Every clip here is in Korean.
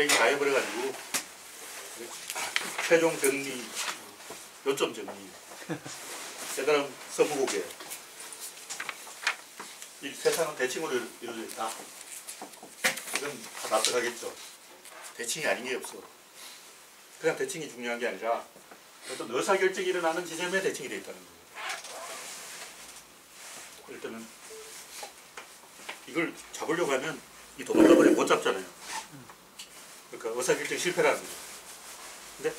쓰레기 다 해버려가지고 최종 정리, 요점 정리, 깨달음 서부고개. 이 세상은 대칭으로 이루어져 있다. 이건 다 납득하겠죠. 대칭이 아닌 게 없어. 그냥 대칭이 중요한 게 아니라 어떤 의사결정이 일어나는 지점에 대칭이 되어 있다는 거예요. 일단은 이걸 잡으려고 하면 이 도망가버리면 못 잡잖아요. 그러니까 의사결정 실패라는 거죠. 근데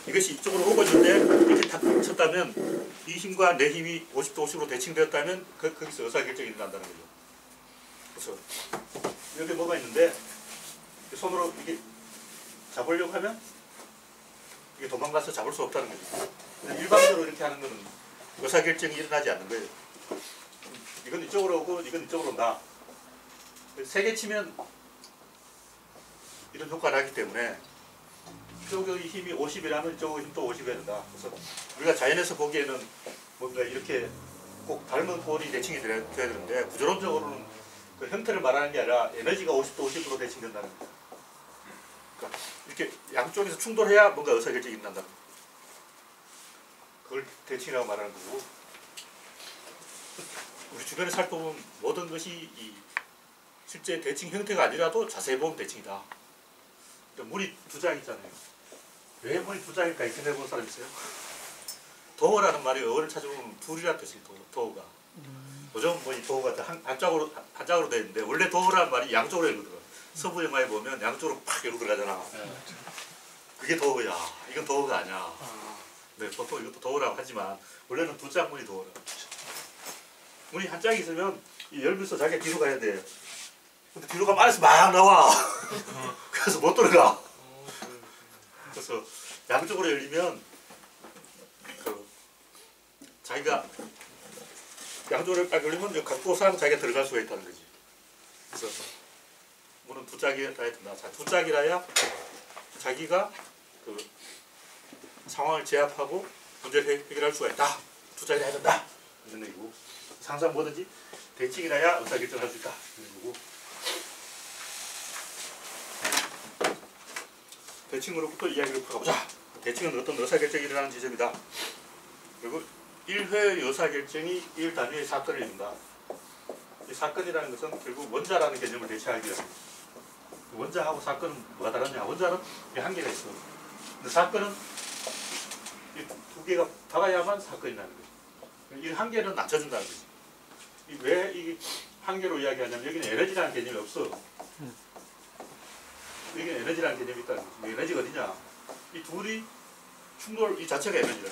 이것이 이쪽으로 오고 있는데 이렇게 탁 쳤다면 이 힘과 내 힘이 50도 50으로 대칭되었다면 거기서 의사결정이 일어난다는 거죠. 그래서 여기 뭐가 있는데 손으로 이게 잡으려고 하면 이게 도망가서 잡을 수 없다는 거죠. 일반적으로 이렇게 하는 거는 의사결정이 일어나지 않는 거예요. 이건 이쪽으로 오고 이건 이쪽으로 온다. 세 개 치면 이런 효과가 나기 때문에 이쪽의 힘이 50이라면 이쪽의 힘도 50이 된다. 그래서 우리가 자연에서 보기에는 뭔가 이렇게 꼭 닮은 꼴이 대칭이 돼야 되는데 구조론적으로는 그 형태를 말하는 게 아니라 에너지가 50도 50으로 대칭된다는 거예요. 그러니까 이렇게 양쪽에서 충돌해야 뭔가 의사결정이 일어난다는 거예요. 그걸 대칭이라고 말하는 거고, 우리 주변에 살펴보면 모든 것이 이 실제 대칭 형태가 아니라도 자세히 보면 대칭이다. 그러니까 물이 두 장 있잖아요. 왜 물이 두 장일까 생각해 본 사람 있어요? 도어라는 말이 어원을 찾아보면 둘이라는 뜻이에요. 도어가. 요즘 뭐 이 도어가 한짝으로 되어 있는데 원래 도어라는 말이 양쪽으로 열고 들어가. 서부 영화에 보면 양쪽으로 팍 열고 들어가잖아. 그게 도어야. 이건 도어가 아니야. 네, 보통 이것도 도어라고 하지만 원래는 두 장 문이 도어라. 문이 한 짝이 있으면 이 열면서 자기가 뒤로 가야 돼. 근데 뒤로 가면 안에서 막 나와. 그래서 못 들어가. 그래서 양쪽으로 열리면 자기가 양쪽으로 딱 열리면 갖고 사람 자기가 들어갈 수가 있다는 거지. 그래서 문은 두 짝이라야 된다. 자, 두 짝이라야 자기가 그 상황을 제압하고 문제를 해결할 수가 있다. 두 짝이라야 된다. 이런 얘기고, 항상 뭐든지 대칭이라야 의사결정을 할 수 있다. 이런 거고. 대칭으로부터 이야기를 풀어보자. 대칭은 어떤 의사결정이 일어나는 지점이다. 그리고 1회의 의사결정이 1단위의 사건을 이룬다. 이 사건이라는 것은 결국 원자라는 개념을 대체하기 위한, 원자하고 사건은 뭐가 다르냐. 원자는 한계가 있어. 근데 사건은 이 두 개가 닿아야만 사건이 나는 거지. 이 한계는 낮춰준다는 거지. 왜 이 한계로 이야기하냐면 여기는 에너지라는 개념이 없어. 여기는 에너지라는 개념이 있다는 거지. 에너지가 어디냐. 이 둘이 충돌, 이 자체가 에너지라.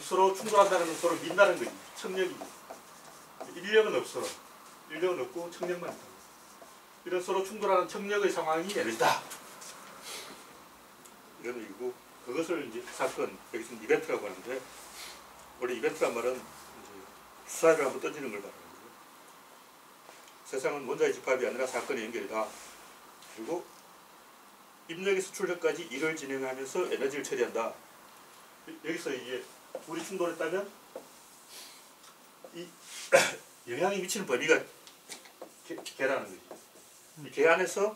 서로 충돌한다는 건 서로 민다는 거지. 청력이지. 인력은 없어. 인력은 없고 청력만 있다. 이런 서로 충돌하는 청력의 상황이 에너지다. 이런 얘기고, 그것을 이제 사건, 여기서는 이벤트라고 하는데, 원래 이벤트란 말은 이제 주사위를 한번 던지는 걸 말하는 거죠. 세상은 원자의 집합이 아니라 사건의 연결이다. 그리고 입력에서 출력까지 일을 진행하면서 에너지를 처리한다. 여기서 이게 둘이 충돌했다면 이 영향이 미치는 범위가 개라는 거지. 이 개 안에서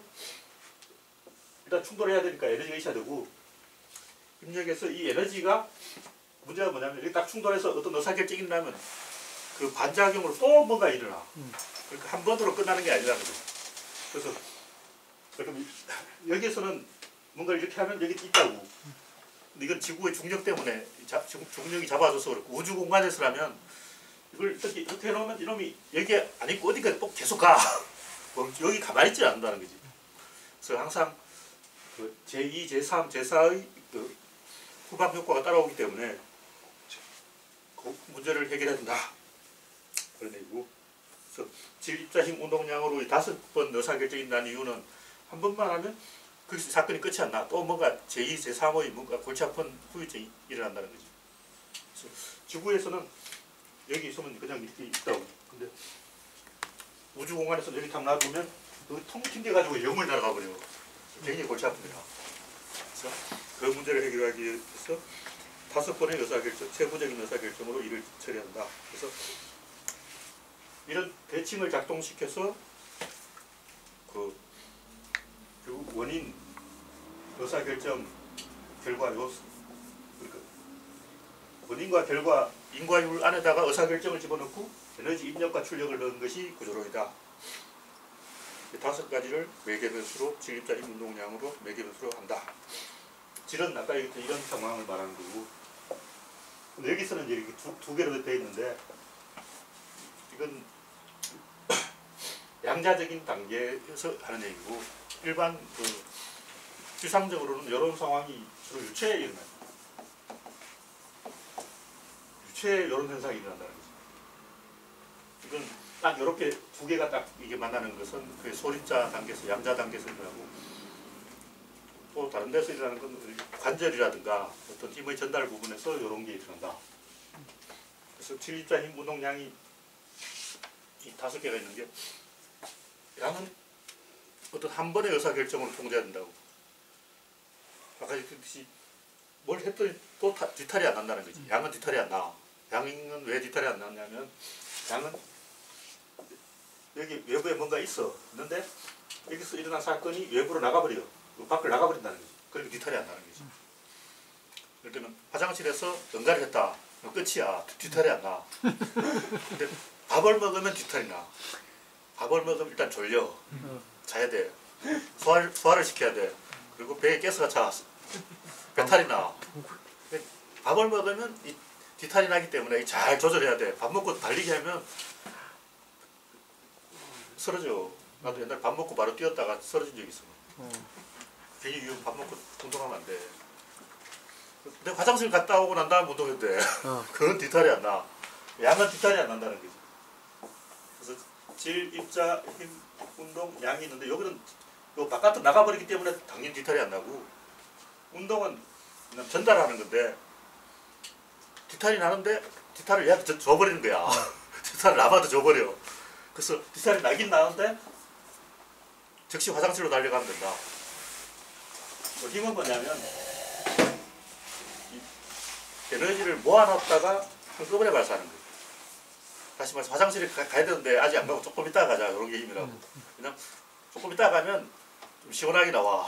일단 충돌해야 되니까 에너지가 있어야 되고, 입력에서 이 에너지가, 문제가 뭐냐면 여기 딱 충돌해서 어떤 의사결정이 나면 그 반작용으로 또 뭔가 일어나. 그러니까 한 번으로 끝나는 게 아니라는 거죠. 그래서 여기에서는 뭔가 이렇게 하면 여기 있다고. 근데 이건 지구의 중력 때문에 중력이 잡아줘서 그렇고, 우주 공간에서라면 이걸 이렇게 해놓으면 이놈이 여기 안 있고 어디까지 또 계속 가. 여기 가만히 있지 않는다는 거지. 그래서 항상 그 제2, 제3, 제4의 그 후방 효과가 따라오기 때문에 그 문제를 해결해야 된다. 그런 얘기고. 그래서 질, 입자, 힘, 운동량으로 5번 의사결정이 난 이유는 한 번만 하면 거기서 사건이 끝이 안 나. 또 뭔가 제2, 제3의 뭔가 골치 아픈 후유증이 일어난다는 거죠. 그래서 지구에서는 여기 있으면 그냥 이렇게 있다고. 근데 우주 공간에서 여기 탁 놔두면 여기 통 튕겨가지고 영을 날아가 버려. 굉장히 골치 아픕니다. 그래서 그 문제를 해결하기 위해서 5번의 의사결정, 세부적인 의사결정으로 일을 처리한다. 그래서 이런 대칭을 작동시켜서 그 결국 원인, 의사결정, 결과 요소. 그러니까 원인과 결과, 인과율 안에다가 의사결정을 집어넣고 에너지 입력과 출력을 넣은 것이 구조론이다. 이 5가지를 매개변수로, 질입자 힘운동량으로 매개변수로 한다. 질은 아까 얘기했던 이런 상황을 말하는 거고, 근데 여기서는 이제 이렇게 두 개로 되어 있는데, 이건 양자적인 단계에서 하는 얘기고, 일반 추상적으로는 이런 상황이 주로 유체에 일어나요. 유체에 이런 현상이 일어난다는 거죠. 이건 딱 이렇게 두 개가 딱 이게 만나는 것은 그 소립자 단계에서 양자 단계에서 일어나고, 또 다른 데서 일어나는 건 관절이라든가 어떤 힘의 전달 부분에서 이런 게 일어난다. 그래서 질입자 힘 운동량이 이 5개가 있는 게, 양은 어떤 한 번의 의사결정으로 통제해야 된다고. 아까 얘기했듯이 뭘 했더니 또 뒤탈이 안 난다는 거지. 양은 뒤탈이 안 나. 양은 왜 뒤탈이 안 나냐면, 양은 여기 외부에 뭔가 있는데 여기서 일어난 사건이 외부로 나가버려. 밖을 나가버린다는 거지. 그러니까 뒤탈이 안 나는 거지. 예를 들면 화장실에서 응가를 했다. 끝이야. 뒤탈이 안 나. 근데 밥을 먹으면 뒤탈이 나. 밥을 먹으면 일단 졸려. 자야 돼. 소화를 시켜야 돼. 그리고 배에 가스가 차. 배탈이 나. 밥을 먹으면 이 뒤탈이 나기 때문에 잘 조절해야 돼. 밥 먹고 달리기 하면 쓰러져. 나도 옛날에 밥 먹고 바로 뛰었다가 쓰러진 적이 있어. 괜히 밥 먹고 운동하면 안 돼. 근데 화장실 갔다 오고 난 다음 운동해도 돼. 그건 뒤탈이 안 나. 양은 뒤탈이 안 난다는 거지. 그래서 질, 입자, 힘, 운동, 양이 있는데 여기는 요 바깥으로 나가버리기 때문에 당연히 뒤탈이 안 나고, 운동은 그냥 전달하는 건데 뒤탈이 나는데 뒤탈을 얘한테 줘버리는 거야. 뒤탈을 남한테 줘버려. 그래서 뒤탈이 나긴 나는데 즉시 화장실로 달려가면 된다. 힘은 뭐냐면 에너지를 모아놨다가 한꺼번에 발사하는 거예요. 다시 말해서 화장실에 가야 되는데 아직 안 가고 조금 이따 가자. 이런 게 힘이라고. 그냥 조금 이따 가면 좀 시원하게 나와.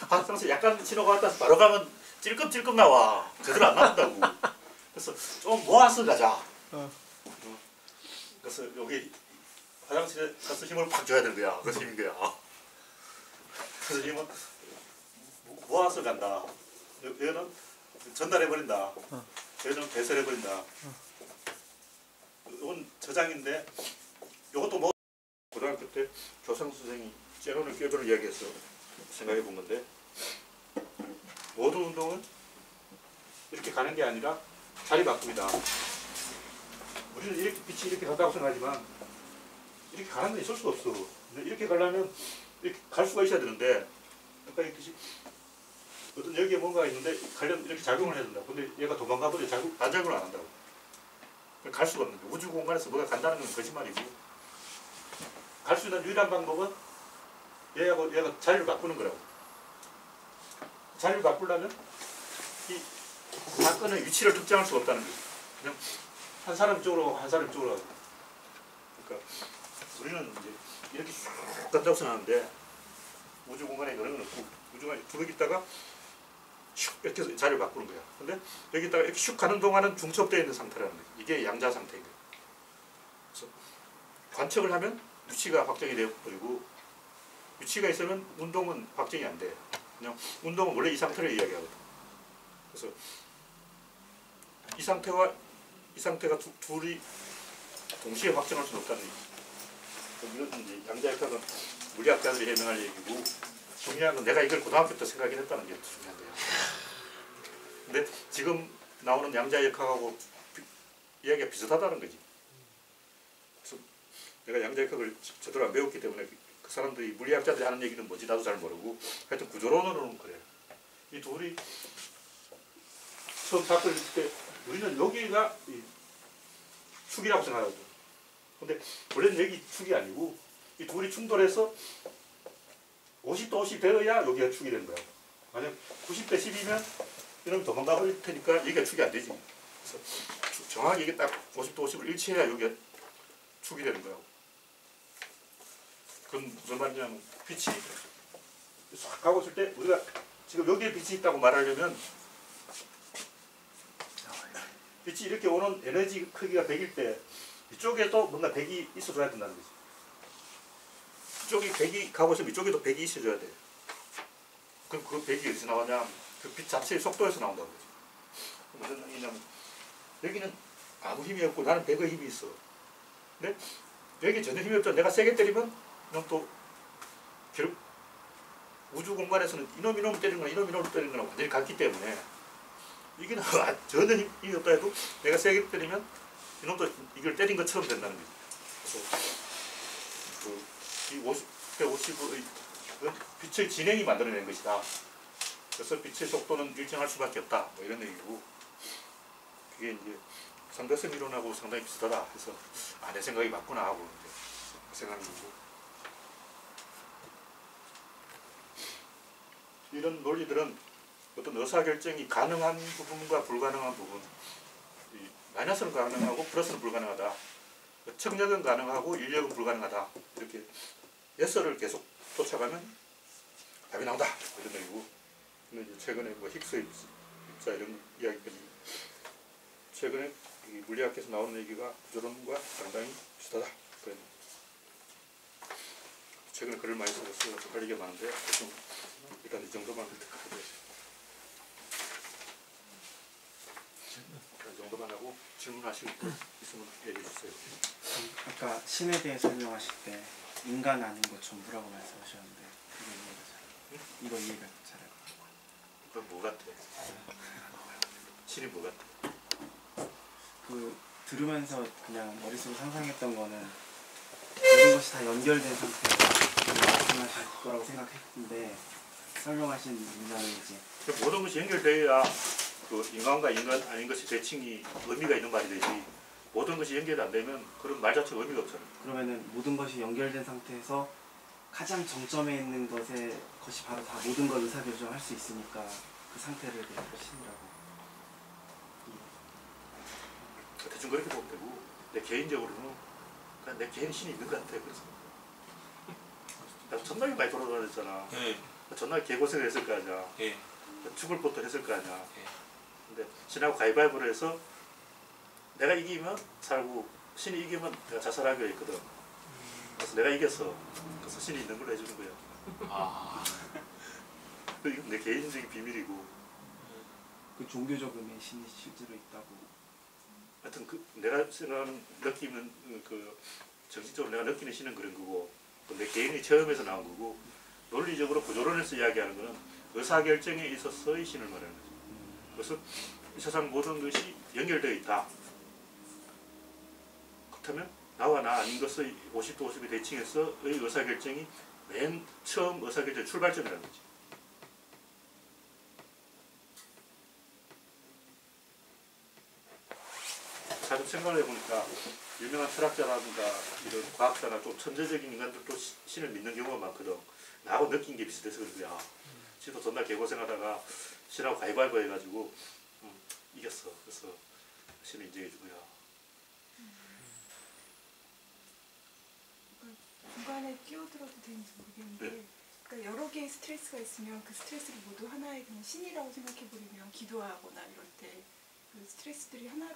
화장실 약간 신호가 왔다 바로 가면 찔끔찔끔 나와. 제대로 안 나온다고. 그래서 좀 모아서 가자. 그래서 여기 화장실에 가서 힘을 팍 줘야 되는 거야. 그래서 힘인 거야. 그래서 힘은 모아서 간다. 얘는 전달해버린다. 얘는 배설해버린다. 이건 저장인데, 이것도 뭐 고등학교 때 교장 선생이 째로는 껴도를 이야기해서 생각해 본 건데, 모든 운동은 이렇게 가는 게 아니라 자리 바꿉니다. 우리는 이렇게 빛이 이렇게 간다고 생각하지만 이렇게 가는 건 있을 수가 없어. 근데 이렇게 가려면 이렇게 갈 수가 있어야 되는데, 아까 얘기했듯이 어떤 여기에 뭔가 있는데 가려면 이렇게 작용을 해야 된다. 근데 얘가 도망가 버려. 반작용을 안 한다고. 갈 수가 없는 거야. 우주 공간에서 뭐가 간다는 건 거짓말이고, 갈 수 있는 유일한 방법은 얘가 자리를 바꾸는 거라고. 자리를 바꾸려면 이 사건의 위치를 특정할 수가 없다는 거지. 그냥 한 사람 이쪽으로 가고 한 사람 이쪽으로 가고. 그러니까 우리는 이제 이렇게 쭉 간다고 생각하는데, 우주 공간에 그런 건 없고, 우주 공간에 두르기 있다가 슉 이렇게 해서 자리를 바꾸는 거야. 근데 여기다가 이렇게 슉 가는 동안은 중첩되어 있는 상태라는 거야. 이게 양자 상태인 거야. 그래서 관측을 하면 위치가 확정이 되어버리고, 위치가 있으면 운동은 확정이 안 돼. 그냥 운동은 원래 이 상태를 이야기하거든. 그래서 이 상태가 둘이 동시에 확정할 수는 없다는 얘기. 이건 이제 양자역학은 물리학자들이 해명할 얘기고, 중요한 건 내가 이걸 고등학교 때 생각했다는 게 중요한 거야. 근데 지금 나오는 양자역학하고 이야기가 비슷하다는 거지. 그래서 내가 양자역학을 제대로 안 배웠기 때문에 그 사람들이 물리학자들이 하는 얘기는 뭔지 나도 잘 모르고, 하여튼 구조론으로는 그래. 이 둘이 처음 사건을 했을 때 우리는 여기가 축이라고 생각하거든. 근데 원래는 여기 축이 아니고 이 둘이 충돌해서 50대 50 되어야 여기가 축이 되는 거야. 만약 90대 10이면 이러면 도망가 버릴 테니까 여기가 축이 안 되지. 그래서 정확히 이게 딱 50대 50을 일치해야 여기가 축이 되는 거야. 그럼 무슨 말이냐면 빛이 싹 가고 있을 때 우리가 지금 여기에 빛이 있다고 말하려면 빛이 이렇게 오는 에너지 크기가 100일 때 이쪽에도 뭔가 100이 있어줘야 된다는 거지. 이쪽이 100이 가고 있으면 이쪽에도 100이 있어줘야 돼. 그럼 그 100이 어디서 나오냐? 그 빛 자체의 속도에서 나온다는 거지. 무슨 얘기냐면 여기는 아무 힘이 없고 나는 100의 힘이 있어. 근데 여기 전혀 힘이 없죠. 내가 세게 때리면 이놈 또 결국 우주 공간에서는 이놈 때리는 거나 이놈 때리는 거나 완전히 같기 때문에 이게 전혀 힘이 없다 해도 내가 세게 때리면 이놈도 이걸 때린 것처럼 된다는 거지. 그래서 이 150의 빛의 진행이 만들어낸 것이다. 그래서 빛의 속도는 일정할 수밖에 없다. 뭐 이런 얘기고 그게 이제 상대성 이론하고 상당히 비슷하다. 그래서 내 생각이 맞구나 하고 이제 그 생각이고 이런 논리들은 어떤 의사결정이 가능한 부분과 불가능한 부분, 마이너스는 가능하고 플러스는 불가능하다. 청력은 가능하고 인력은 불가능하다. 이렇게 예서를 계속 쫓아가면 답이 나온다. 이런 얘기고. 근데 이제 최근에 뭐 힉스 입자 이런 이야기까지 최근에 이 물리학에서 나오는 얘기가 구조론과 상당히 비슷하다. 그런 최근에 글을 많이 써서 할 얘기가 많은데 대충 일단 이 정도만 하겠습니다. 이 정도만 하고 질문하실 거 있으면 얘기해 주세요. 아까 신에 대해 설명하실 때 인간 아닌 것 전부라고 말씀하셨는데 이거 이해가 잘 안 가요. 그건 뭐 같아? 신이 뭐 같아? 그 들으면서 그냥 머릿속으로 상상했던 거는 모든 것이 다 연결된 상태에서 말씀하실 거라고 생각했는데 설명하신 인간은 이제 모든 것이 연결되어야 그 인간과 인간 아닌 것의 대칭이 의미가 있는 말이 되지. 모든 것이 연결이 안 되면 그런 말 자체가 의미가 없잖아. 그러면은 모든 것이 연결된 상태에서 가장 정점에 있는 것이 바로 다 모든 걸 의사결정할 수 있으니까 그 상태를 그냥 신이라고. 대충 그렇게 보면 되고 내 개인적으로는 그냥 내 개인 신이 있는 것 같아. 그래서 나 전날에 많이 돌아다녔잖아. 전날 개고생을 했을 거 아니야. 죽을 것도 했을 거 아니야. 근데 신하고 가위바위보를 해서 내가 이기면 살고 신이 이기면 내가 자살하기로 했거든. 그래서 내가 이겼어. 그래서 신이 있는 걸로 해주는 거야. 이건 내 개인적인 비밀이고. 그 종교적 의미의 신이 실제로 있다고. 하여튼 내가 생각하는 느끼는 그 정신적으로 내가 느끼는 신은 그런 거고 내 개인의 체험에서 나온 거고 논리적으로 구조론에서 이야기하는 거는 의사결정에 있어서의 신을 말하는 거죠. 그래서 이 세상 모든 것이 연결되어 있다. 그렇다면 나와 나 아닌 것의 50도 50의 대칭에서의 의사결정이 맨 처음 의사결정 출발점이라는 거지. 자주 생각을 해보니까 유명한 철학자라든가 이런 과학자나 좀 천재적인 인간들도 신을 믿는 경우가 많거든. 나하고 느낀 게 비슷해서 그런 거야. 지도 전날 개고생하다가 신하고 가위바위보 해가지고 이겼어. 그래서 신을 인정해주고야. 중간에 끼어들어도 되는지 모르겠는데 네. 그러니까 여러 개의 스트레스가 있으면 그 스트레스를 모두 하나의 그냥 신이라고 생각해버리면 기도하거나 이럴 때 그 스트레스들이 하나로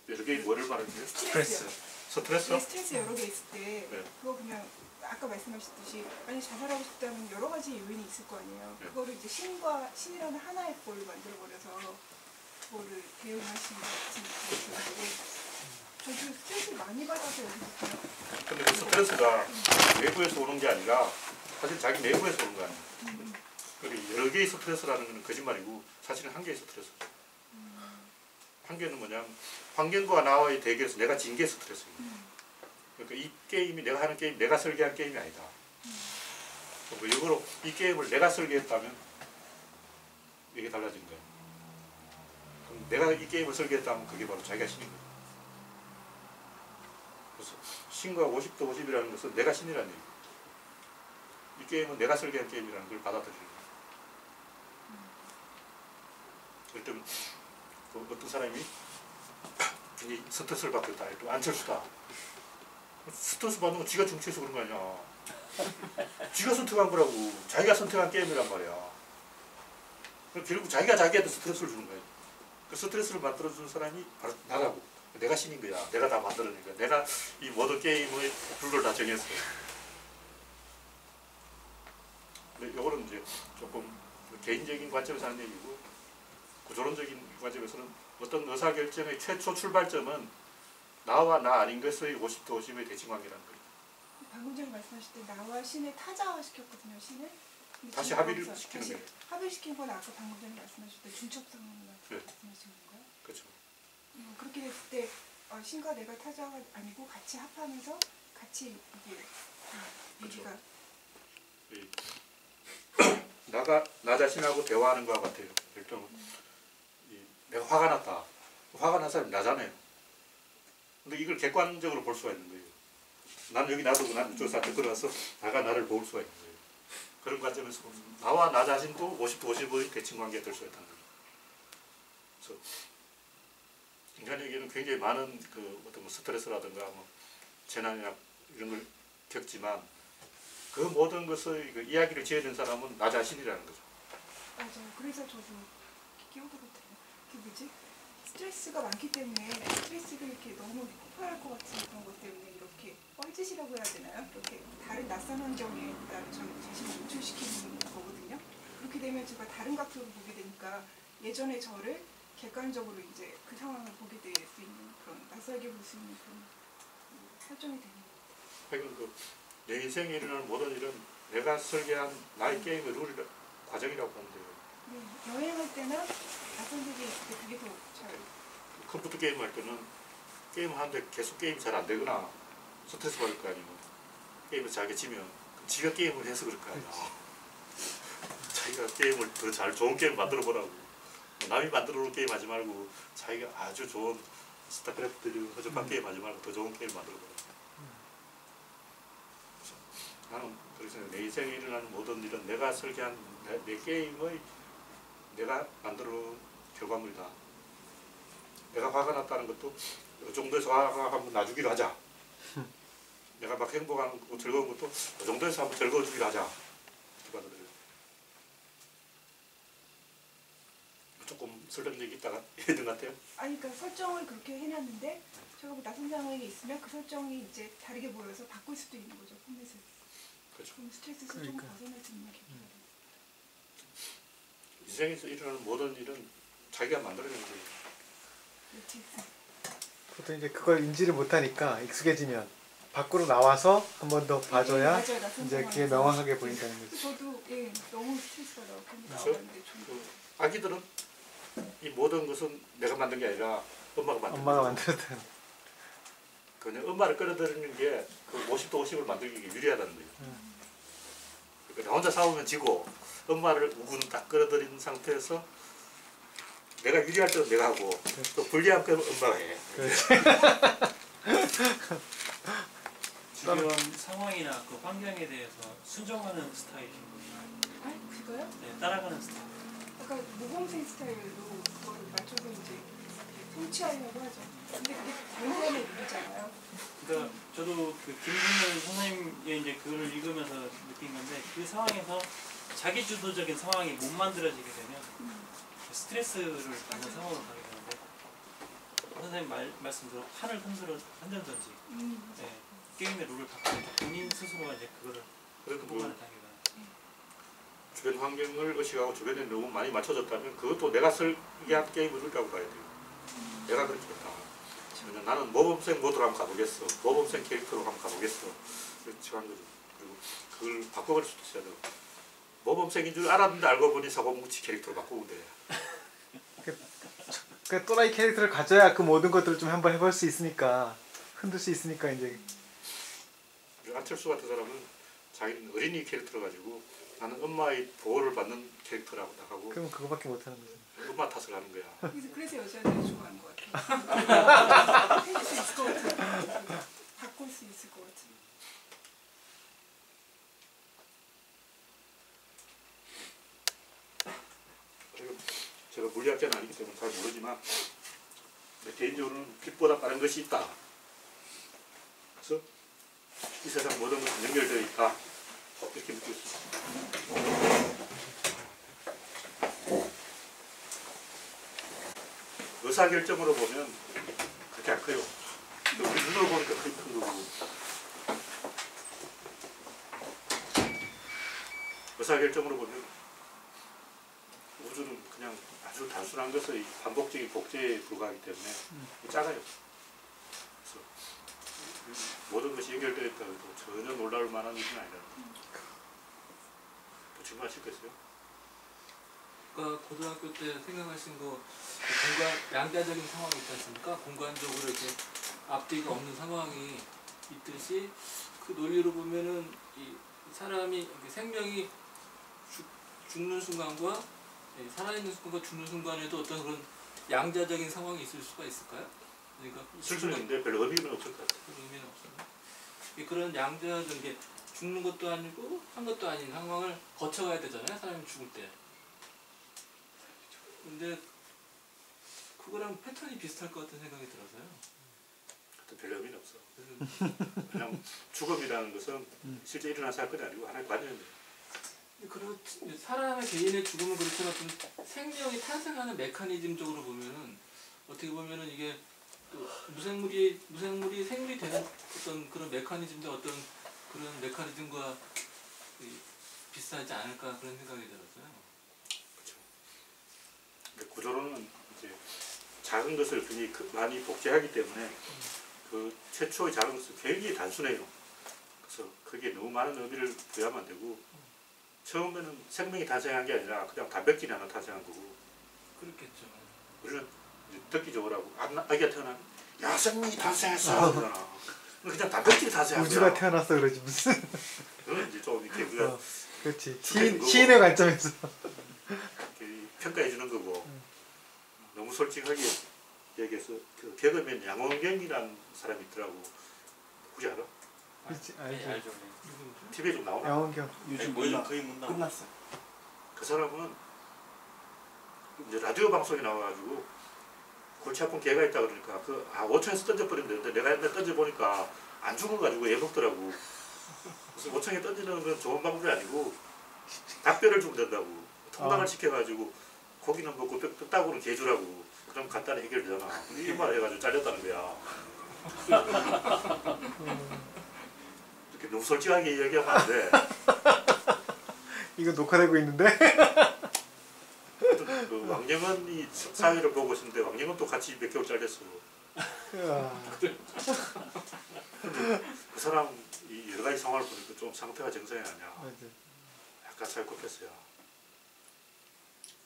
여러 개의 뭐를 말하는지? 스트레스요. 스트레스? 네, 스트레스 여러 개 있을 때 네. 그거 그냥 아까 말씀하셨듯이 만약 자살하고 싶다면 여러 가지 요인이 있을 거 아니에요. 네. 그거를 이제 신이라는 하나의 꼴을 만들어버려서 그거를 대응하시는 것 같은 느낌이 들고 저도 스트레스 많이 받아서 여기서 근데 그 스트레스가 외부에서 오는 게 아니라 사실 자기 내부에서 오는 거 아니야. 그리고 여러 개의 스트레스라는 건 거짓말이고 사실은 한 개의 스트레스. 한 개는 뭐냐면 환경과 나와의 대결에서 내가 진 게 스트레스입니다. 그러니까 이 게임이 내가 하는 게임, 내가 설계한 게임이 아니다. 뭐 역으로 이 게임을 내가 설계했다면 이게 달라진 거야. 그럼 내가 이 게임을 설계했다면 그게 바로 자기가 신인 거야. 그래서 신과 50도 50이라는 것은 내가 신이라는 얘기야. 이 게임은 내가 설계한 게임이라는 걸 받아들이는 거야. 그럴 때는 어떤 사람이 스트레스를 받고 있다. 안철수다. 스트레스 받는 건 지가 정치해서 그런 거 아니야. 지가 선택한 거라고. 자기가 선택한 게임이란 말이야. 결국 자기가 자기한테 스트레스를 주는 거야. 그 스트레스를 만들어주는 사람이 바로 나라고. 내가 신인 거야. 내가 다 만들어낸 거야. 내가 이 모든 게임의 룰을 다 정했어. 근데 요거는 이제 조금 개인적인 관점에서 하는 얘기고, 구조론적인 관점에서는 어떤 의사결정의 최초 출발점은 나와 나 아닌 것의 50대 50의 대칭관계라는 거예요. 방금 전에 말씀하실 때 나와 신을 타자화 시켰거든요. 신을. 근데 다시 지금 합의를 거기서 시키는 다시 거예요. 합의를 시킨 건 아까 방금 전에 말씀하실 때 중첩상으로 네. 말씀하신 건가요? 그렇죠. 그렇게 됐을 때 신과 내가 타자가 아니고 같이 합하면서 같이 이게 얘기가 나 자신하고 대화하는 것과 같아요. 일단 내가 화가 났다. 화가 난 사람이 나잖아요. 근데 이걸 객관적으로 볼 수가 있는 거예요. 나는 여기 놔두고 나는 저기서 끌어와서 나가 나를 볼 수가 있는 거예요. 그런 관점에서 보면 나와 나 자신도 50대 50의 대칭관계가 될 수가 있다는 거예요. 그래서 인간에게는 굉장히 많은 그 어떤 뭐 스트레스라든가 뭐 재난이나 이런 걸 겪지만 그 모든 것의 그 이야기를 지어낸 사람은 나 자신이라는 거죠. 맞아요. 그래서 저도 끼어들었대요. 그 뭐지? 스트레스가 많기 때문에 스트레스를 이렇게 너무 폭발할 것 같은 그런 것 때문에 이렇게 뻘짓이라고 해야 되나요? 이렇게 다른 낯선 환경에 나를 자신을 노출시키는 거거든요. 그렇게 되면 제가 다른 각도로 보게 되니까 예전의 저를 객관적으로 이제 그 상황을 보게 될 수 있는 그런 낯설게 볼 수 있는 그런 설정이 되는 거예요. 그러니까 내 인생에 일어나는 모든 일은 내가 설계한 나의 게임의 룰 과정이라고 보면 돼요. 네, 여행할 때나 낯선 세계에 있을 때 그게 더 잘. 컴퓨터 게임 할 때는 게임 하는데 계속 게임이 잘 안 되거나 스트레스 받을 거 아니고 게임을 잘게 치면 지가 게임을 해서 그럴 거 아니야. 자기가 게임을 더 잘 좋은 게임 만들어 보라고. 남이 만들어 놓은 게임 하지 말고 자기가 아주 좋은 스타크래프트 허접한 게임 하지 말고 더 좋은 게임 만들어 보라고. 나는 그래서 내 인생에 일어나는 모든 일은 내가 설계한 내 게임의 내가 만들어 놓은 결과물이다. 내가 화가 났다는 것도 이 정도에서 화가 한번 놔주기로 하자. 내가 막 행복한 거 즐거운 것도 이 정도에서 한번 즐거워주기로 하자. 이렇게 받아들여요. 조금 설득력이 있다가 있는 것 같아요. 아니 그러니까 설정을 그렇게 해놨는데 제가 뭐 낯선 상황에 있으면 그 설정이 이제 다르게 보여서 바꿀 수도 있는 거죠. 포맷을. 그렇죠. 그럼 스트레스에서 좀 그러니까. 벗어날 수 있는 계기가 돼요. 인생에서 일어나는 모든 일은 자기가 만들어내는 거예요. 보통 이제 그걸 인지를 못하니까 익숙해지면 밖으로 나와서 한 번 더 봐줘야 맞아요. 낯선 이제 그게 상황에서. 명확하게 보인다는 거죠. 저도 너무 스트레스가 나오고 그렇죠? 나왔는데 좀 그 아기들은 이 모든 것은 내가 만든 게 아니라 엄마가 만든 엄마가 거죠. 만들었던. 그냥 엄마를 끌어들이는 게 그 50대 50을 만들기 유리하다는 거예요. 그러니까 나 혼자 싸우면 지고 엄마를 우군 딱 끌어들인 상태에서 내가 유리할 때는 내가 하고 또 불리할 때는 엄마가 해. 주변 상황이나 그 환경에 대해서 순종하는 스타일인 거예요. 아, 그거요? 네, 따라가는 스타일. 약간 모범생 스타일로 그거를 맞춰서 이제 성취하려고 하죠. 근데 그게 본연의 룰이잖아요. 그러니까 저도 그 김준일 선생님의 이제 글을 읽으면서 느낀 건데 그 상황에서 자기 주도적인 상황이 못 만들어지게 되면 스트레스를 받는 상황으로 가게 되는데 선생님 말씀대로 판을 흔들든지 네, 게임의 룰을 바꾸는 본인 스스로가 이제 그거를 그래도 극복하는 뭐 단계가 주변 환경을 의식하고 주변에 너무 많이 맞춰졌다면 그것도 내가 설계한 게임을 룰이라고 봐야 돼요. 내가 그렇게 했다. 그냥 나는 모범생 모드로 한번 가보겠어. 모범생 캐릭터로 한번 가보겠어. 그렇게 한 거죠. 그리고 그걸 바꿔버릴 수도 있어야 되고. 모범생인 줄 알았는데 알고 보니 사고뭉치 캐릭터로 바꾸면 돼. 그 또라이 캐릭터를 가져야 그 모든 것들을 좀 한번 해볼 수 있으니까 흔들 수 있으니까 이제 안철수 같은 사람은 자기는 어린이 캐릭터로 가지고 나는 엄마의 보호를 받는 캐릭터라고 나가고 그러면 그거밖에 못하는 거죠. 엄마 탓을 하는 거야. 그래서 여자들이 좋아하는 것 같아요. 해줄 수 있을 것 같아요. 바꿀 수 있을 것 같아요. 그리고 제가 물리학자는 아니기 때문에 잘 모르지만 개인적으로는 빛보다 빠른 것이 있다. 그래서 이 세상 모든 것은 연결되어 있다. 이렇게 믿고 있습니다. 의사결정으로 보면 그렇게 안 커요. 우리 눈으로 보니까 큰 거고. 의사결정으로 보면 우주는 그냥 아주 단순한 것의 반복적인 복제에 불과하기 때문에 작아요. 그래서 모든 것이 연결되어 있다고 해도 전혀 놀라울 만한 일은 아니라. 또 질문하시겠어요? 아까 고등학교 때 생각하신 거 공간 양자적인 상황이 있지 않습니까? 공간적으로 이렇게 앞뒤가 없는 상황이 있듯이 그 논리로 보면은 이 사람이 생명이 죽는 순간과 살아있는 순간과 죽는 순간에도 어떤 그런 양자적인 상황이 있을 수가 있을까요? 그러니까 있을 수는 있는데 별로 의미는 없을 것 같아요. 의미는 없어요. 그런 양자적인 게 죽는 것도 아니고 한 것도 아닌 상황을 거쳐가야 되잖아요. 사람이 죽을 때. 근데 그거랑 패턴이 비슷할 것 같은 생각이 들어서요. 별로 의미는 없어. 그냥 죽음이라는 것은 실제 일어난 사건이 아니고 하나의 관념이에요. 그렇지. 사람의 개인의 죽음은 그렇지만 어떤 생명이 탄생하는 메커니즘적으로 보면은 어떻게 보면은 이게 또 무생물이 생물이 되는 어떤 그런 메커니즘도 어떤 그런 메커니즘과 비슷하지 않을까 그런 생각이 들었어요. 그렇죠. 구조론은 이제 작은 것을 굉장히 많이 복제하기 때문에 그 최초의 작은 것은 굉장히 단순해요. 그래서 거기에 너무 많은 의미를 부여하면 안 되고 처음에는 생명이 탄생한 게 아니라 그냥 단백질이 하나 탄생한 거고 그렇겠죠. 우리는 이제 듣기 좋으라고 아기가 태어나면 야 생명이 탄생했어 그러잖아. 그냥 단백질이 탄생한 거야. 우주가 태어났어 그러지 무슨. 그건 이제 좀 이렇게 우리가 그렇지. 그거. 시인의 관점에서. 이렇게 평가해 주는 거고 너무 솔직하게 얘기해서 그 개그맨 양원경이라는 사람이 있더라고. 혹시 알아? 그렇지. 네, 알죠. 알죠. TV에 좀 나오나? 양원경. 요즘 거의 못 나와. 끝났어요. 그 사람은 이제 라디오 방송에 나와가지고 골치 아픈 개가 있다 그러니까 5층에서 던져버리면 되는데 내가 옛날에 던져보니까 안 죽어가지고 애먹더라고. 그래서 5층에 던지는 건 좋은 방법이 아니고 닭뼈를 주면 된다고. 통닭을 시켜가지고 고기는 먹고 뼈다구는 개 주라고. 그럼 간단히 해결되잖아. 이 말 해가지고 잘렸다는 거야. 이렇게 너무 솔직하게 얘기하면 안 돼. 이거 녹화되고 있는데. 그 왕영은이 사회를 보고 있었는데 왕영은 또 같이 몇 개월 잘렸어. 그 사람 이 여러 가지 상황을 보니까 좀 상태가 정상이 아니야. 맞아. 약간 사이코패스야.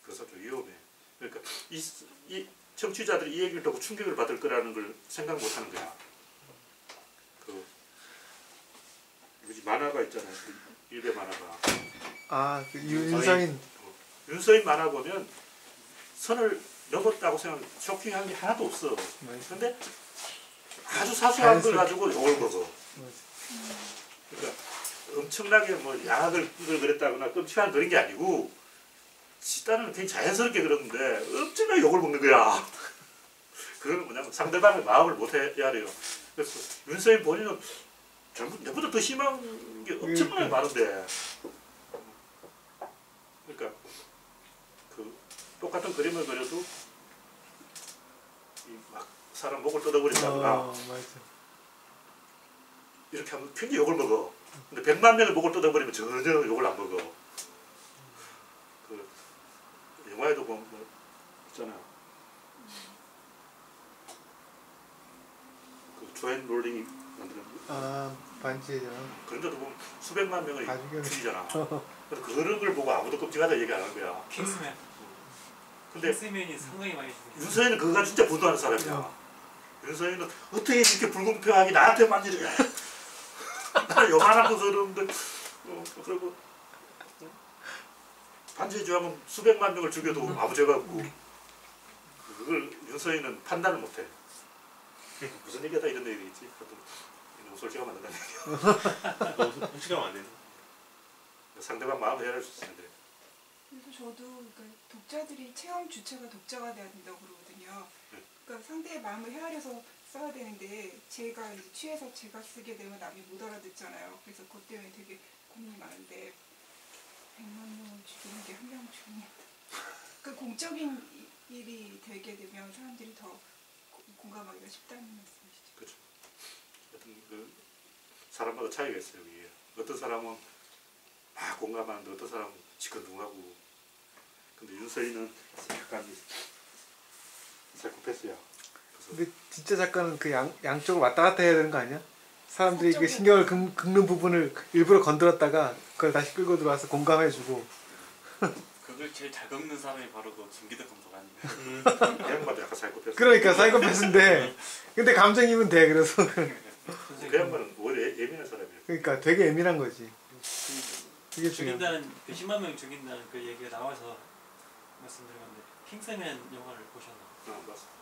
그래서 좀 위험해. 그러니까 이 청취자들이 이 얘기를 듣고 충격을 받을 거라는 걸 생각 못 하는 거야. 그 만화가 있잖아요. 그 일베 만화가. 그 윤서인. 윤서인 만화 보면 선을 넘었다고 생각하면 쇼킹한 게 하나도 없어. 근데 아주 사소한 걸 가지고 욕을 먹어. 그러니까 엄청나게 뭐 양악을 그랬다거나 끔찍한 그런 게 아니고 집단은 굉장히 자연스럽게 그러는데 엄청나게 욕을 먹는 거야. 그거는 뭐냐면 상대방의 마음을 못 해야 돼요. 그래서 윤서인 본인은 전부 내보다 더 심한 게 엄청나게 많은데 그러니까 그 똑같은 그림을 그려도 막 사람 목을 뜯어버린다거나 맞아. 이렇게 하면 굉장히 욕을 먹어. 근데 100만 명의 목을 뜯어버리면 전혀 욕을 안 먹어. 그 영화에도 보면 뭐 있잖아. 그 조앤 롤링이 만드는 반지의장. 그런데도 보면 수백만 명을 다 죽여내. 죽이잖아. 그래서 그런 걸 보고 아무도 끔찍하다 얘기 안 하는 거야. 킹스맨. 근데 킹스맨이 상당히 많이 죽였어요. 윤서인은 그거가 진짜 분노하는 사람이야. 윤서인은 어떻게 이렇게 불공평하게 나한테만 이렇게 나는 요만한 거 그러는데 그리고 반지의 제왕은 수백만 명을 죽여도 아무 죄가 없고 그걸 윤서인은 판단을 못해. 무슨 얘기하다 이런 얘기겠지. 너무 솔직하면 안 된다는 얘기야. 솔직하면 안 되는. 상대방 마음을 헤아릴 수 있어야 돼. 그래서 저도 그러니까 독자들이 체험 주체가 독자가 돼야 된다고 그러거든요. 그러니까 상대의 마음을 헤아려서 써야 되는데 제가 이제 취해서 제가 쓰게 되면 남이 못 알아듣잖아요. 그래서 그것 때문에 되게 고민이 많은데 100만 명을 죽이는 게 한 명 죽이는 그 공적인 일이 되게 되면 사람들이 더 공감하기가 쉽다는 말씀이시죠. 그렇죠. 어떤 그 사람마다 차이가 있어요. 이게 어떤 사람은 막 공감하는데 어떤 사람은 시큰둥하고. 근데 윤서인은 약간 사이코패스야. 근데 진짜 작가는 그 양쪽을 왔다 갔다 해야 되는 거 아니야? 사람들이 그 사적으로. 신경을 긁는 부분을 일부러 건드렸다가 그걸 다시 끌고 들어와서 공감해주고. 그걸 제일 잘 긁는 사람이 바로 그 김기덕 감독 아닌가요? 그 양반도 약간 사이코패스. 그러니까 사이코패스인데 근데 감정이면 돼. 그래서 그 양반은 원래 예민한 사람이에요. 그러니까 되게 예민한 거지. 그게 중요해. 죽인다는 그 10만 명 죽인다는 그 얘기가 나와서 말씀드린 건데 킹스맨 영화를 보셨나요? 맞습니다.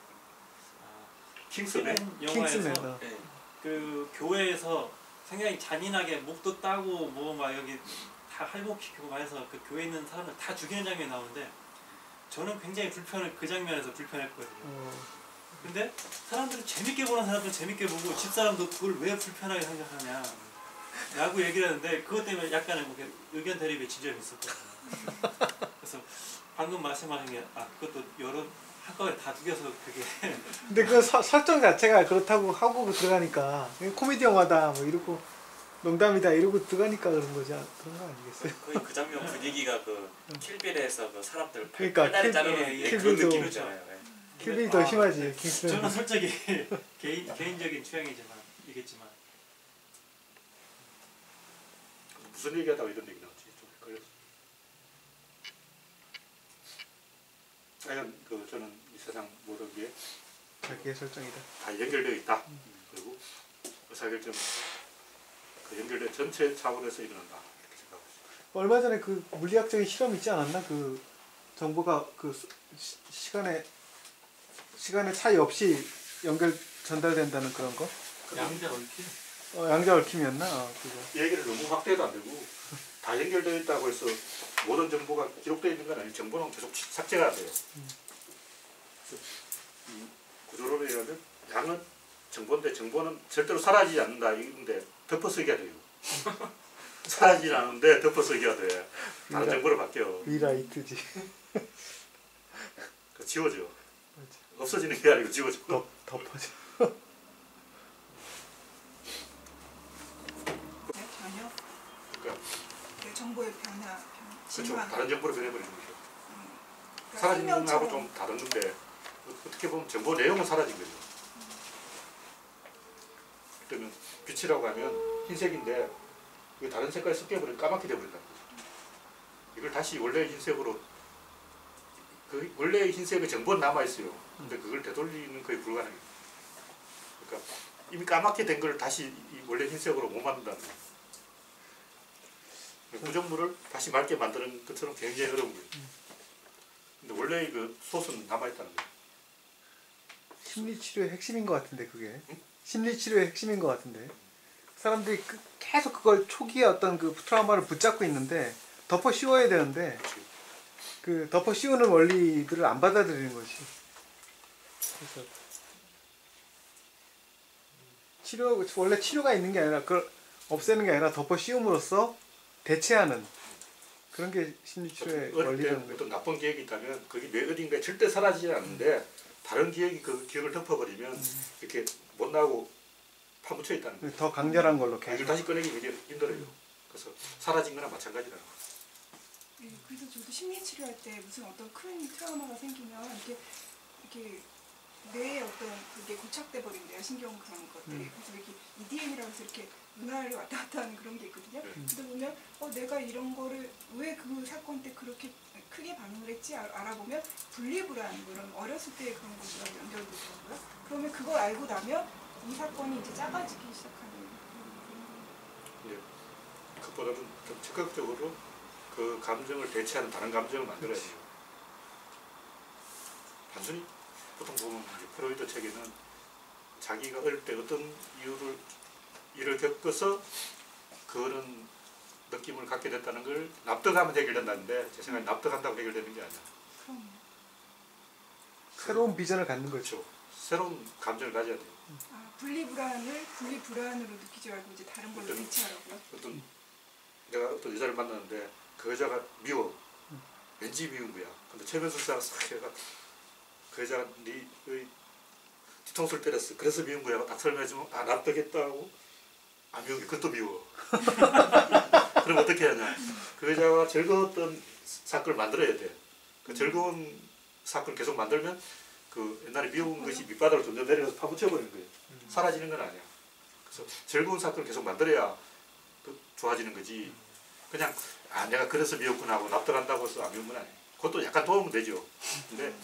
아, 킹스맨? 영화에서 킹스맨. 네. 그 교회에서 굉장히 잔인하게 목도 따고 뭐 막 여기 다 할복시키고 막 해서 그 교회에 있는 사람을 다 죽이는 장면이 나오는데 저는 굉장히 그 장면에서 불편했거든요. 근데 사람들은 재밌게 보는 사람들은 재밌게 보고 집사람도 그걸 왜 불편하게 생각하냐 라고 얘기를 하는데 그것 때문에 약간의 뭐 의견 대립의 지점이 있었거든요. 그래서 방금 말씀하신 게 그것도 여러 한꺼번에 다 죽여서 그게 근데 그 설정 자체가 그렇다고 하고 들어가니까 코미디 영화다 뭐 이러고 농담이다 이러고 들어가니까 그런 거지 그런 거 아니겠어요? 거의 그 장면 분위기가 그 킬빌에서 그 사람들 그러니까 팔다리 자르는 그런 킬빌도- 느낌이잖아요. 예. 킬빌이 더 심하지. 킹스맨. 저는 솔직히 개인적인 취향이지만 이겠지만 무슨 얘기하다가 이런 얘기 나왔지? 좀 헷갈렸어. 하여간 저는 이 세상 모든 게 다 자기의 설정이다. 연결되어 있다. 그리고 의사결정 그 연결된 전체 차원에서 일어난다. 이렇게 생각하고 있습니다. 얼마 전에 그 물리학적인 실험 있지 않았나? 그 정보가 그 시간의 차이 없이 전달된다는 그런 거? 양자 얽힌. 양자 얽힘이었나? 그거. 이 얘기를 너무 확대해도 안 되고 다 연결되어 있다고 해서 모든 정보가 기록되어 있는 건 아니고 정보는 계속 삭제가 안 돼요. 그래서 이 구조론이라면 양은 정보인데 정보는 절대로 사라지지 않는다. 이건데 덮어쓰기가 돼요. 사라지지 않는데 덮어쓰기가 돼. 다른 정보로 바뀌어. 리라이트지. 지워져. 맞아. 없어지는 게 아니고 지워져. 덮어져. 네, 전혀 그러니까 그 정보의 변화, 그렇죠. 진화. 다른 정보로 변해버리는 거죠. 그러니까 사라지는 거하고 생명처럼. 좀 다른 건데 어떻게 보면 정보 내용은 사라진 거죠. 그러면 빛이라고 하면 흰색인데 이게 다른 색깔이 섞여버리면 까맣게 돼버린다는 거죠. 이걸 다시 원래 흰색으로 그 원래 흰색의 정보는 남아있어요. 근데 그걸 되돌리는 거의 불가능해요. 그러니까 이미 까맣게 된 걸 다시 이 원래 흰색으로 못 만든다는 거예요. 구정물을 다시 맑게 만드는 것처럼 굉장히 어려운 거예요. 근데 원래 그 솥은 남아있다는 거예요. 심리치료의 핵심인 것 같은데 그게. 심리치료의 핵심인 것 같은데. 사람들이 계속 그걸 초기에 어떤 그 트라우마를 붙잡고 있는데 덮어 씌워야 되는데 그 덮어 씌우는 원리들을 안 받아들이는 거지. 그래서 원래 치료가 있는 게 아니라 그걸 없애는 게 아니라 덮어 씌움으로써 대체하는 그런 게 심리치료의 어릴 때 원리라는 거죠. 어떤 나쁜 기억이 있다면 그게 뇌 어딘가에 절대 사라지지 않는데 다른 기억이 그 기억을 덮어버리면 이렇게 못 나오고 파묻혀 있다는 거예요. 더 강렬한 걸로 이걸 계속. 다시 꺼내기 굉장히 힘들어요. 그래서 사라진 거나 마찬가지라는 거예요. 네, 그래서 저도 심리 치료할 때 무슨 어떤 큰 트라우마가 생기면 이렇게 뇌에 어떤 그게 고착돼 버린대요. 신경 그런 것들이. 그래서 이렇게 EDM이라고 해서 이렇게 문화를 왔다 갔다 하는 그런 게 있거든요. 근데 보면 내가 이런 거를 왜 그 사건 때 그렇게 크게 반응을 했지 알아보면 분리불안 그런 어렸을 때 그런 것이랑 연결되더라고요. 그러면 그걸 알고 나면 이 사건이 이제 작아지기 시작하는. 예. 그것보다는 좀 적극적으로 그 감정을 대체하는 다른 감정을 만들어야 돼요. 단순히 보통 보면 이제 프로이드 책에는 자기가 어릴 때 어떤 일을 겪어서 그런 느낌을 갖게 됐다는 걸 납득하면 해결된다는데 제 생각에 납득한다고 해결되는 게 아니야. 그럼 새로운 비전을 갖는 거죠. 그렇죠. 새로운 감정을 가져야 돼요. 아, 분리불안으로 느끼지 말고 이제 다른 걸로 어떤- 대체하라고요? 내가 어떤 여자를 만났는데 그 여자가 미워. 왠지 미운 거야. 근데 최면수 씨가 싹 해가 그 여자가 네 뒤통수를 때렸어. 그래서 미운 거야. 딱 설명해주면 아 납득했다 하고 안 미운 게 그것도 미워. 그럼 어떻게 하냐. 그 여자가 즐거웠던 사건을 만들어야 돼. 그 즐거운 사건을 계속 만들면 그 옛날에 미운 것이 밑바닥으로 점점 내려가서 파묻혀버리는 거예요. 사라지는 건 아니야. 그래서 즐거운 사건을 계속 만들어야 또 좋아지는 거지. 그냥 아 내가 그래서 미웠구나 하고 납득한다고 해서 안 미운 건 아니에요. 그것도 약간 도움은 되죠. 근데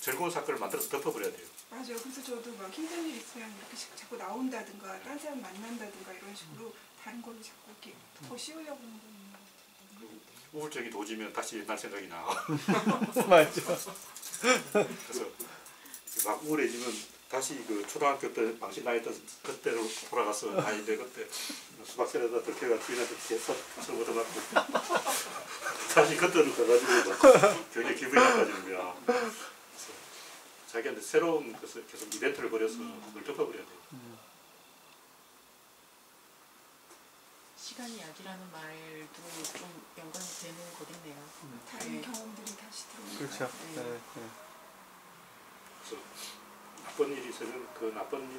즐거운 사건을 만들어서 덮어버려야 돼요. 맞아요. 그래서 저도 막 힘든 일 있으면 이렇게 자꾸 나온다든가 딴 사람 만난다든가 이런 식으로 다른 걸로 자꾸 이렇게 더 씌우려고 하는 거예요. 우울증이 도지면 다시 옛날 생각이 나. 맞죠. 그래서 막 우울해지면 다시 그 초등학교 때 망신 당했던 그때로 돌아가서 아니 내 그때 수박새에다 들켜가 주인한테 계속 술 얻어맞고 다시 그때로 가가지고 막 굉장히 기분이 나빠지는 거야. 그래서 자기한테 새로운 것을 계속 이벤트를 벌여서 그걸 덮어버려야 돼. 시간이 약이라는 말도 좀 연관이 되는 거겠네요. 다른 네. 경험들이 다시 들어오니까. 그렇죠. 네. 네, 네. 그래서 나쁜 일이 있으면 그 나쁜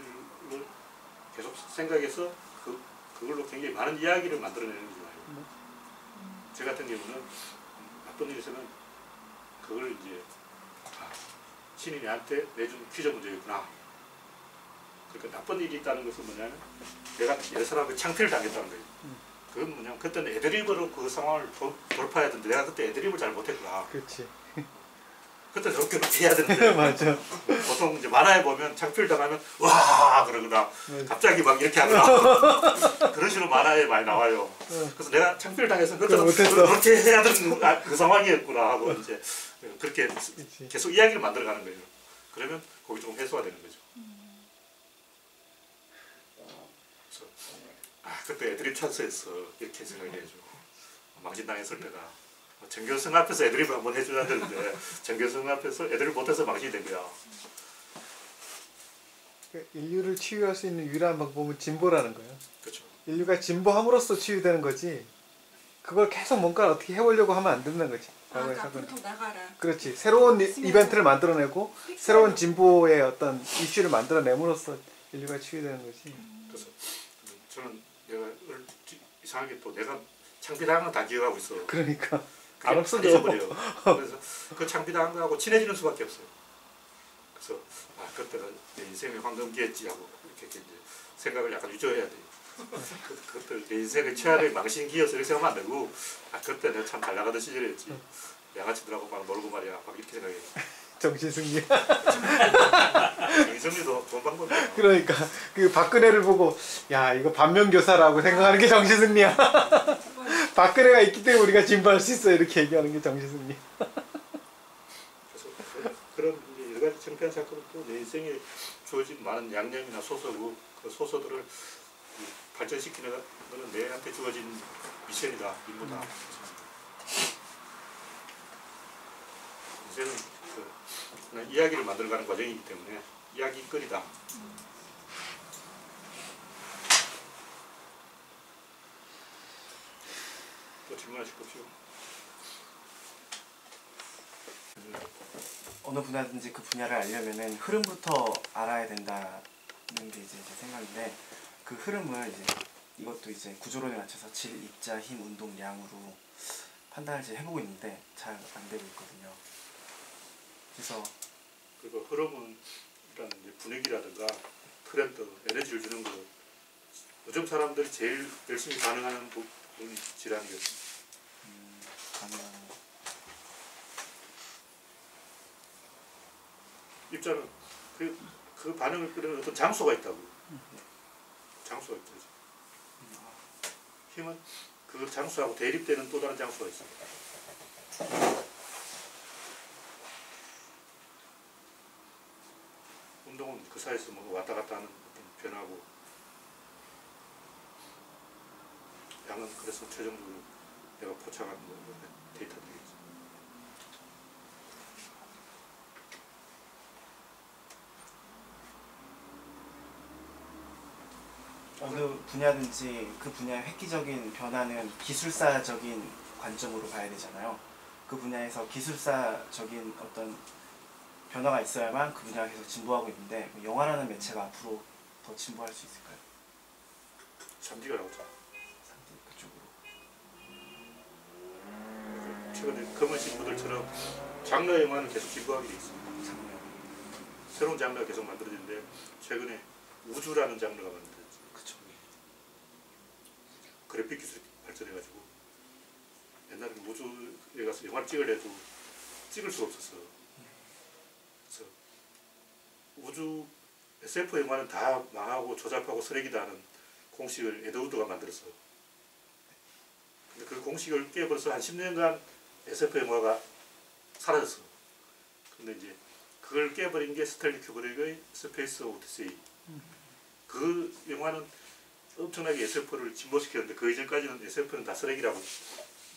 일을 계속 생각해서 그걸로 굉장히 많은 이야기를 만들어내는 게 좋아요. 제 같은 경우는 나쁜 일이 있으면 그걸 이제 아, 신이 나한테 내준 퀴즈 문제였구나. 그러니까 나쁜 일이 있다는 것은 뭐냐면 내가 여러 사람에게 창피를 당했다는 거예요. 그건 뭐냐면 그때는 애드리브로 그 상황을 돌파해야 되는데 내가 그때 애드리브를 잘 못했구나. 그렇지. 그때 저렇게 막 해야 되는데 맞아. 보통 이제 만화에 보면 창피를 당하면 와 그러거나 갑자기 막 이렇게 하거나 그런 식으로 만화에 많이 나와요. 그래서 내가 창피를 당해서 그때는 못했어. 그렇게 해야 되는 그 상황이었구나 하고 이제 그렇게 그치. 계속 이야기를 만들어가는 거예요. 그러면 거기 조금 해소가 되는 거죠. 그래서 아 그때 애드립 찬스였어 이렇게 생각을 해야죠. 망신당했을 때가 정교성 앞에서 애드립을 한번 해줘야 되는데 정교성 앞에서 애드립 못해서 망신이 된 거야. 그러니까 인류를 치유할 수 있는 유일한 방법은 진보라는 거예요. 그렇죠. 인류가 진보함으로써 치유되는 거지. 그걸 계속 뭔가 어떻게 해보려고 하면 안 된다는 거지. 아, 과거의 앞으로 사건. 더 나가라. 그렇지. 새로운 있으면서 이벤트를 만들어내고 새로운 진보의 어떤 이슈를 만들어냄으로써 인류가 치유되는 거지. 그래서 저는 내가 이상하게 또 내가 창피당한 건 다 기억하고 있어. 그러니까 그게 안 없어져. 잊어버려. 그래서 그 창피당한 거하고 친해지는 수밖에 없어요. 그래서 아 그때가 내 인생의 황금기였지 하고 이렇게 이제 생각을 약간 유지해야 돼요. 그때 내 인생의 최악의 망신기여서 이렇게 생각하면 안 되고 아 그때 내가 참 잘 나가던 시절이었지. 양아치들하고 막 놀고 말이야. 막 이렇게 생각해. 정신승리. 정신승리도 좋은 방법이야. 그러니까 그 박근혜를 보고 야 이거 반면교사라고 생각하는 게 정신승리야. 박근혜가 있기 때문에 우리가 진보할 수 있어 이렇게 얘기하는 게 정신승리. 그래서 그런 이제 여러 가지 창피한 사건은 또 내 인생에 주어진 많은 양념이나 소서고 그 소서들을 발전시키는 것은 내한테 주어진 미션이다, 임무다. 인생은 그냥 이야기를 만들어가는 과정이기 때문에 이야기거리다. 또 질문하실 거 없죠? 어느 분야든지 그 분야를 알려면은 흐름부터 알아야 된다는 게 이제 제 생각인데 그 흐름을 이제 이것도 이제 구조론에 맞춰서 질, 입자, 힘, 운동, 양으로 판단을 이제 해보고 있는데 잘 안 되고 있거든요. 그래서 그리고 흐름은 일단 이제 분위기라든가 트렌드, 에너지를 주는 거. 요즘 사람들이 제일 열심히 반응하는 부분이 질환이거든요. 가능한 입자는 그 반응을 끄는 어떤 장소가 있다고. 장소가 있죠. 힘은 그 장소하고 대립되는 또 다른 장소가 있어요. 운동은 그 사이에서 뭐 왔다 갔다 하는 어떤 변화고, 양은 그래서 최종적으로 내가 포착한 데이터들이겠죠. 어느 분야든지 그 분야의 획기적인 변화는 기술사적인 관점으로 봐야 되잖아요. 그 분야에서 기술사적인 어떤 변화가 있어야만 그 분야가 계속 진보하고 있는데 영화라는 매체가 앞으로 더 진보할 수 있을까요? 3D가 나오죠. 3D 그쪽으로. 최근에 검은 신부들처럼 장르 영화는 계속 진보하게 돼 있습니다. 장르. 새로운 장르가 계속 만들어지는데 최근에 우주라는 장르가 만들어졌죠. 그쵸. 그래픽 기술이 발전해가지고 옛날에는 우주에 가서 영화를 찍으려도 찍을 수가 없었어. 그래서 우주 SF 영화는 다 망하고 조잡하고 쓰레기다 하는 공식을 에드우드가 만들었어. 근데 그 공식을 깨버려서 한 10년간 SF 영화가 사라졌어. 근데 이제 그걸 깨버린 게 스탠리 큐브릭의 스페이스 오디세이. 그 영화는 엄청나게 SF를 진보시켰는데 그 이전까지는 SF는 다 쓰레기라고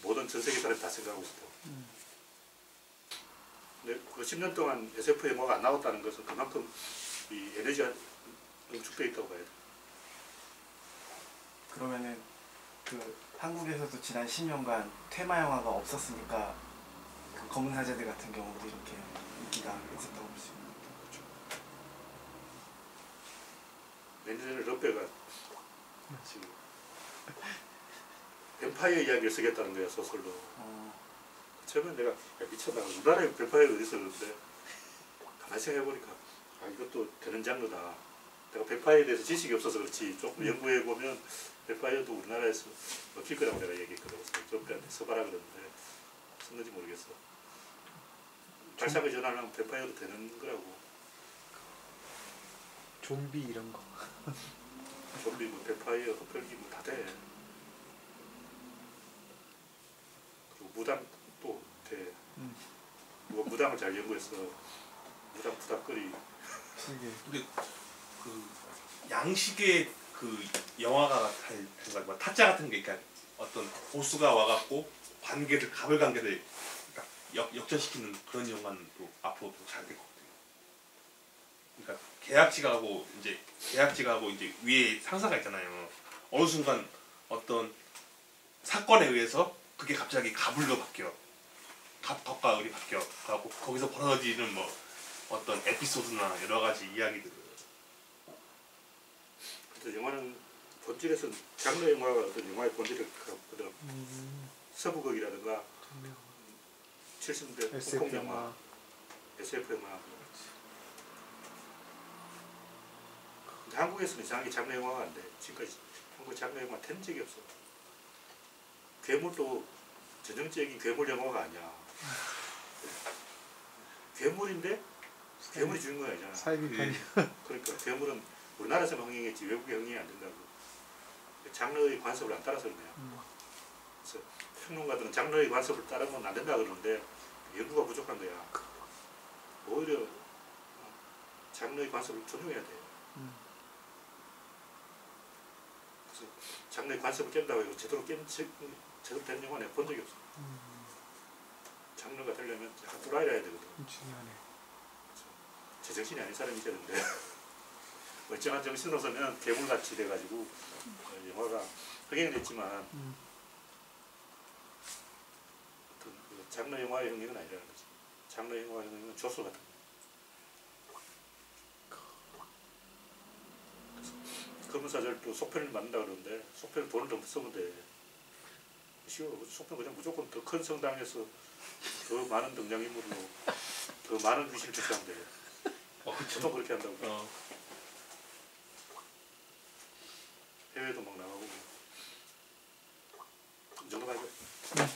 모든 전 세계 사람이 다 생각하고 있었다고. 근데 그 10년 동안 SF 영화가 안 나왔다는 것은 그만큼 이 에너지가 응축되어 있다고 봐야 돼. 그러면은 그 한국에서도 지난 10년간 테마 영화가 없었으니까 그 검은 사제들 같은 경우도 이렇게 인기가 있었다고 볼 수 있는 거죠. 몇 년 전에 러베가 지금 뱀파이어 이야기를 쓰겠다는 거야, 소설로. 처음에 내가 야, 미쳤다. 우리나라에 뱀파이어가 어디 있었는데 가만히 생각해보니까 아, 이것도 되는 장르다. 내가 뱀파이어에 대해서 지식이 없어서 그렇지 조금 연구해보면 뱀파이어도 우리나라에서 먹힐 거라고 내가 얘기했거든. 그래서 좀비한테 써봐라 그러는데 썼는지 모르겠어. 발상의 전환을 하면 뱀파이어도 되는 거라고. 좀비 이런 거. 좀비 뭐 뱀파이어 흡혈귀 뭐 다 돼. 그리고 무당도 돼. 누가 무당을 잘 연구해서 무당 부닥거리. 근데 그 양식의 그 영화가 뭐 타짜 같은 게 그러니까 어떤 보스가 와갖고 관계를 갑을 관계를 그러니까 역전시키는 그런 영화는 또 앞으로 잘 될 것 같아요. 그러니까 계약직하고 이제 위에 상사가 있잖아요. 어느 순간 어떤 사건에 의해서 그게 갑자기 갑을로 바뀌어. 덕과 을이 바뀌어. 하고 거기서 벌어지는 뭐 어떤 에피소드나 여러 가지 이야기들을. 그래서 영화는 본질에서는 장르 영화가 어떤 영화의 본질을 갖거든. 서부극이라든가 70년대 SF 홍콩 영화, 영화. SF 영화. 근데 한국에서는 이상하게 장르 영화가 안 돼. 지금까지 한국 장르 영화 된 적이 없어. 괴물도 전형적인 괴물 영화가 아니야. 괴물인데 괴물이 주인공이 아니잖아. 사이비판이. 그러니까 괴물은 우리나라에서 흥행했지 외국에 흥행이 안 된다고. 장르의 관습을 안 따라서 그래요. 그래서 평론가들은 장르의 관습을 따르면 안 된다 그러는데 연구가 부족한 거야. 오히려 장르의 관습을 존중해야 돼. 그래서 장르의 관습을 깬다고 해서 제대로 된 영화 내가 본 적이 없어. 장르가 되려면 약간 뚜라이라 해야 되거든. 중요하네. 제정신이 아닌 사람이 있어야 되는데 멀쩡한 정신으로서는 괴물같이 돼가지고 영화가 흥행은 했지만 어떤 그 장르 영화의 흥행은 아니라는 거지. 장르 영화의 흥행은 조수 같은 거. 검은 사절도 속편을 만든다 그러는데 속편을 돈을 좀 쓰면 돼. 쉬워. 속편 그냥 무조건 더 큰 성당에서 더 많은 등장인물로 더 많은 귀신을 투자하면 돼. 보통 그렇게 한다고. 해외도 막 나가고 이 정도 가죠. 네.